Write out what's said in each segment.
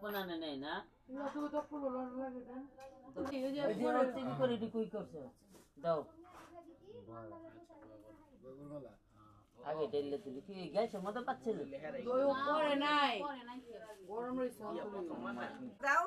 কোনানে নেই না তুমি তো পুরো লাগে না এই যে তুমি করে কই করছো দাও আগে ডেলে তুলি কি গেছে মত পাচ্ছে ওই উপরে নাই গরম রইছে দাও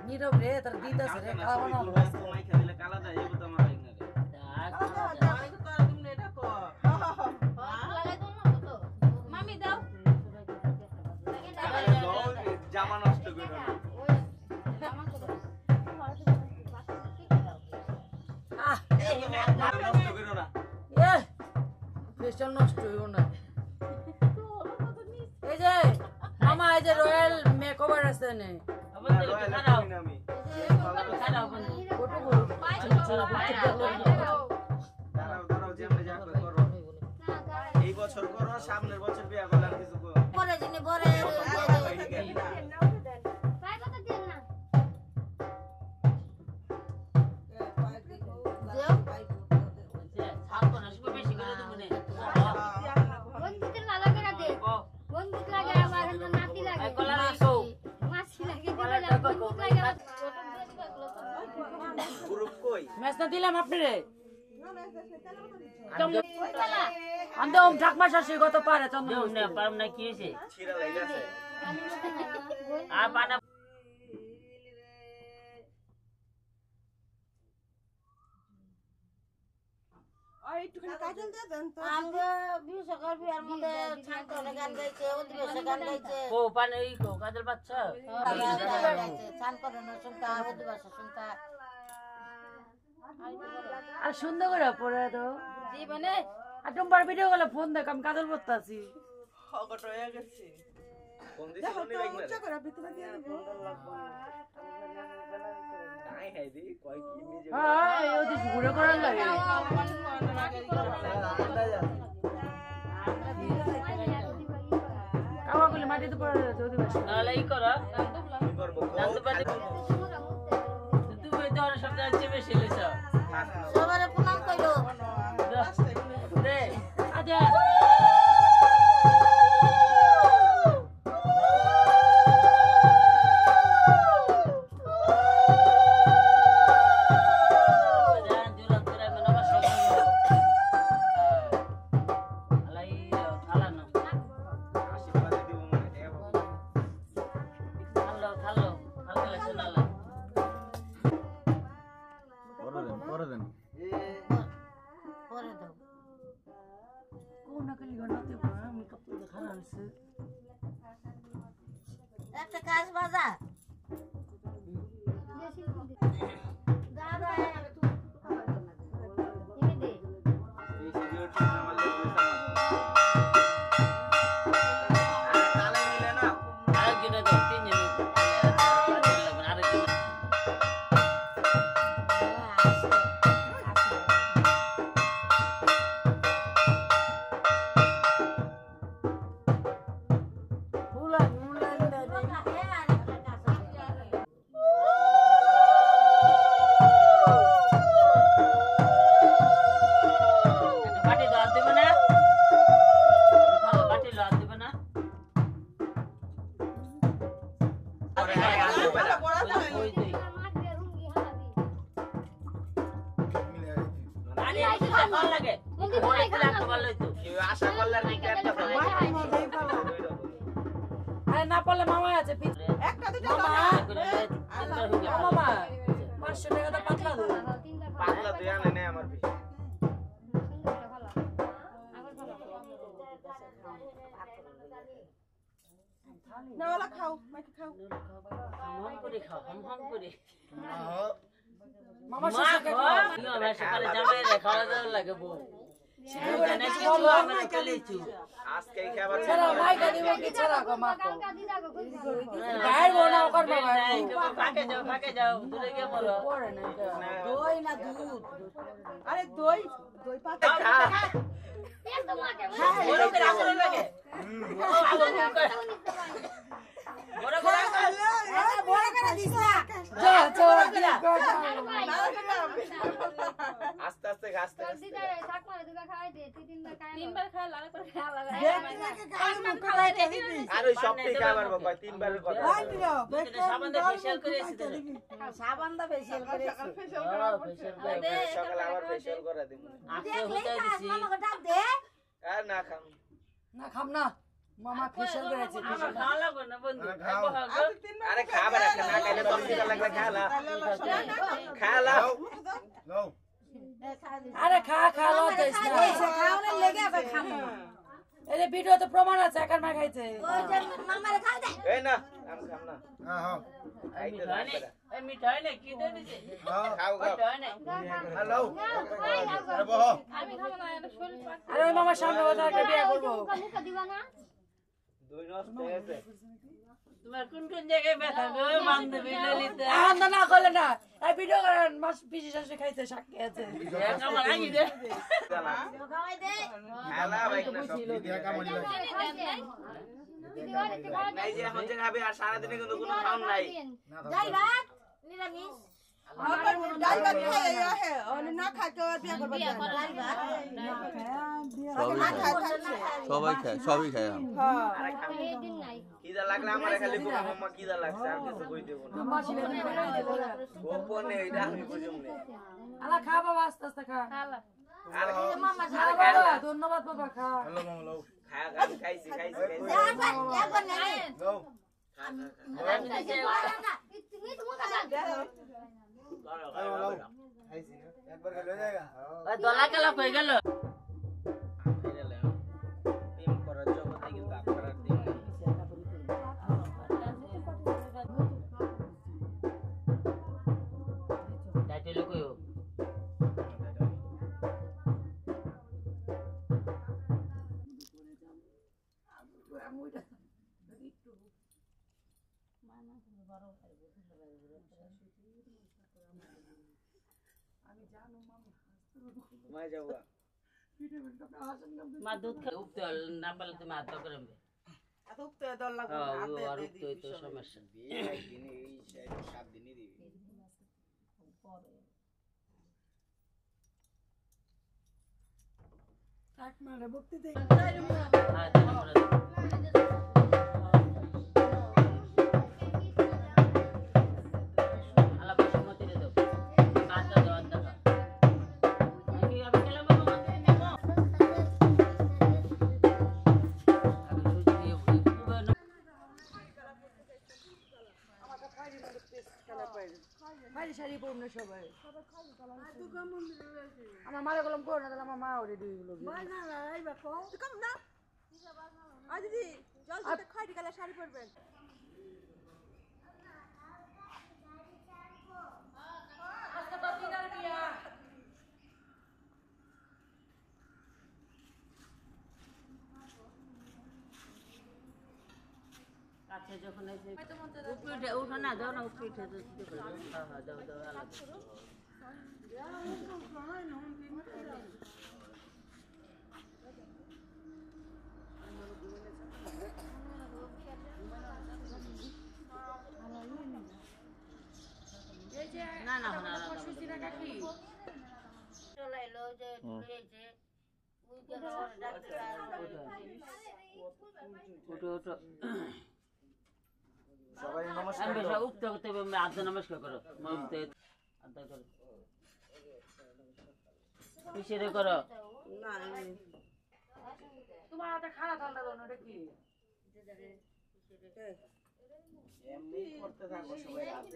নীরব রে তার দিদা সে খাওয়া না সময় খেলে কালা দেয় এই তো আমার এখানে জামা নষ্ট করে না নষ্ট করে না ফেশন নষ্ট হইব না এই যে মামা এই যে রয়্যাল মেকওভার আছে নে আমাদের খারাপ আমি খারাপ ফটো করো দাঁড়াও যে আমরা যা করো এই বছর করো সামনের বছর বিয়ে করলে আর কিছু করো পরে দিনে পরে গ্রুপ কই ম্যাচ না দিলাম আপনারে আন্দম ঢাকমা শাসি কত পারে চন্দন না পারম না কি হইছে ছিড়া লাইলাছে আর পানা একটুখানি কাজল দিয়ে দেন তো আমরা বিশ্বকাপ বিয়ার মধ্যে ছান করে গান গাইছে অধিবেশে গান গাইছে ও পানি এই কো কাজল বাচ্চা ছান করে না শুনতা অধিবেশে শুনতা আর সুন্দর করে পড়ে দাও জীবনে আর তোমার ভিডিও গুলো ফোন দেখ আমি কাজল করতেছি হগট হয়ে গেছে কোন দিছে শুনি লাইক না করে ভিতরে দিয়ে দেব নাই হাই দি কই কি ইমেজ হ্যাঁ এই ওদি ঘুরে করার লাগে কাওয়া গুলি মাটিতে পড়ে যাচ্ছে ওদি বেশ নালে এই করো কি করব জানতে পারি তুমি তো আর সব যাচ্ছে বেশি লইছ সবারে প্রণাম কইলো দে আচ্ছা আশীর্বাদ দিব মানে পরে দেন পরে দাও কোন নাকলি গনাতে পড়া মেকআপ তো দেখা হইছে একটা কাজ বাজা দাদা তুমি দে এই ভিডিও ঠিক আমার লাগবে তালে মিলে না আরেকজনে তো তিনজনে আরেকজন বাটি দাও দেবে না ভালো বাটি দাও দেবে না পরে আসবে ওই দুই আরে আইছে ভালো লাগে মনে করে একটা ভালো হইতো কেউ আশা করলে আর কি একটা হবে আরে না পারলে মামা আছে একটা দুটো মামা মামা 500 টাকা তো পাতলা দাও পাগলা তুই আনে নে আমার বেশি না ওলা খাও মাকে খাও হাম করে খাও হাম করে মামা মা শেষে খাও আমি সকালে যাবে রে খাওয়া দাওয়া লাগে বউ জানে কি বলবো আমরা চলেছি আজকে খাবার ছাড়া মাইকা দিব কি ছাড়া গো মা কো গায়ের বোনা ওকর বাবা ফাঁকে যাও দূরে গিয়ে বলো পড়ে না দই না দুধ আরে দই দই পাতা বড় করে আসলে লাগে বড় করে বড় করে দিস না আস্তে আস্তে আর ওই সবটাই খাবার বাবা তিনবারের কথা সাবান দিয়ে ফেশিয়াল করে এসেছে সাবান দা ফেশিয়াল করে সকালে আবার ফেশিয়াল করে দিব আজকে হতে দিছি আর না খাম না খাম না মামা ফেশিয়াল করেছে আমার খাওয়া লাগবে না বন্ধু আরে খাবার একটা না খাইলে তো খিদা লাগবে খালা আরে খা খা লতে খাওনে লেগে আছে খামু এরে ভিডিওতে প্রমাণ আছে একার মা খাইছে ওই যে মামারে খাই দে এই না আমি খাম না মিঠাই নেই কি দিয়ে দিছে খাও খাও মিঠাই নেই হ্যালো আরে ওই মামার সামনে কথা একটা বিয়ে করবো দুই নষ্ট হয়েছে তোমার কোন কোন জায়গায় ব্যথা গো বান্ধবী ললিতা আনন্দ না করলে না এই ভিডিও করেন মাস পিসি শাশুড়ি খাইছে সাক্ষী আছে আমার আগে দে খাওয়াই দে খালা ভাই না সব দিয়া কামড়ি নাই যে এখন যে খাবে আর সারা দিনে কিন্তু কোনো খাওন নাই যাই ভাত নিরামিষ ডাল ভাত খাই হে না খাই তো বিয়ে করব বিয়ে করার ভাত সবাই খায় সবই খায় কিদা লাগলে আমার খালি গো মাম্মা কিদা লাগছে আর কিছু কই দেব না মামা ছিল গোপনে এটা আমি বুঝুম না আলা খা বাবা আস্তে আস্তে খা আর মামা খা বাবা ধন্যবাদ বাবা খা খা গান খাইছি খাইছি খাইছি একবার নেই দলা কালা হয়ে গেল প্রেম করার জগতে কিন্তু আপনারা দিন টাইটেল কইও মা যাওয়া মা দুধ খা উপতে না পারলে তুমি আদা করবে উঠতে দল লাগবে আর উপতে তো সমস্যা বিয়ে একদিনে এই 7 দিনই দিবি কাট মারে বকতে দে আলা বাসমতি রে দাও আদা দাও আদা খা আমি আবে খেলাম বাবা আমি সুজি দিয়ে বাইরে শাড়ি পরুন না সবাই আমার মারে গেলাম করো না তাহলে আমার মা ওরে দিয়ে দিল কম না আ দিদি জলদি খাই গেলে শাড়ি পরবেন কাছে যখন এসে উপরে উঠো না দাও না উপরে উঠে দিতে পারবে হ্যাঁ হ্যাঁ দাও দাও আলাদা না না না চলে এলো যে তুলেছে উঠো উঠো সবাই নমস্কার আমি বেশা উঠতে উঠতে আদা নমস্কার করো উঠতে আদা করো পিছিয়ে করো না তোমার হাতে খারাপ ঠান্ডা দাও না এটা কি এমনি করতে থাকো সবাই রাত